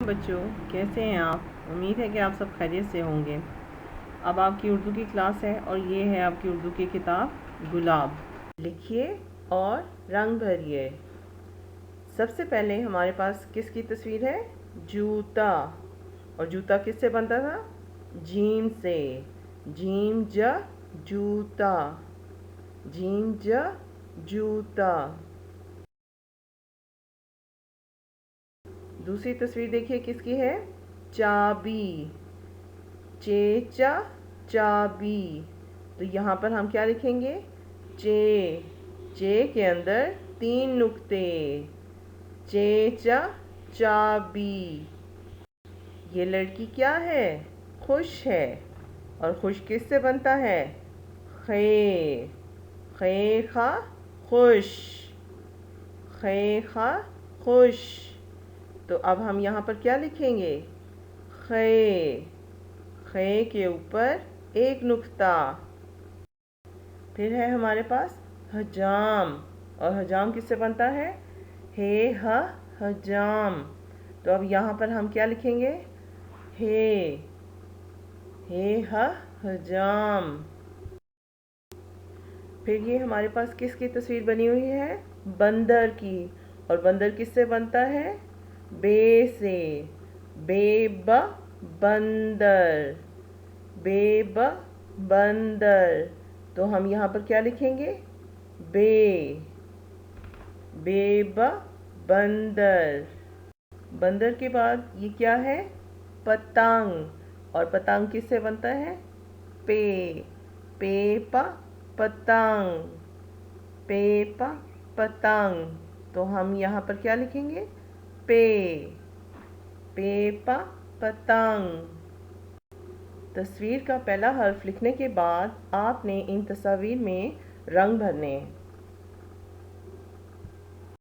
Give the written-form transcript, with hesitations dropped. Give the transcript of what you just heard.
बच्चों, कैसे हैं आप। उम्मीद है कि आप सब खैरियत से होंगे। अब आपकी उर्दू की क्लास है और ये है आपकी उर्दू की किताब गुलाब। लिखिए और रंग भरिए। सबसे पहले हमारे पास किसकी तस्वीर है? जूता। और जूता किससे बनता था? जीम से। जीम ज जूता। जीम ज जूता। दूसरी तस्वीर देखिए किसकी है? चाबी। चेचा चाबी। तो यहाँ पर हम क्या लिखेंगे? चे के अंदर 3 नुक्ते। चेचा चाबी। ये लड़की क्या है? खुश है। और खुश किससे बनता है? खे। खे खा खुश। खे खा खुश। तो अब हम यहाँ पर क्या लिखेंगे? खे। खे के ऊपर 1 नुक्ता। फिर है हमारे पास हजाम। और हजाम किससे बनता है? हे हजाम। तो अब यहाँ पर हम क्या लिखेंगे? हे हजाम। फिर ये हमारे पास किसकी तस्वीर बनी हुई है? बंदर की। और बंदर किससे बनता है? बे से। बेब बंदर। बेब बंदर। तो हम यहाँ पर क्या लिखेंगे? बेब बंदर। बंदर के बाद ये क्या है? पतंग। और पतंग किससे बनता है? पेपा पतंग। पेपा पतंग। तो हम यहाँ पर क्या लिखेंगे? पेपा पतंग। तस्वीर का पहला हर्फ लिखने के बाद आपने इन तस्वीर में रंग भरने हैं।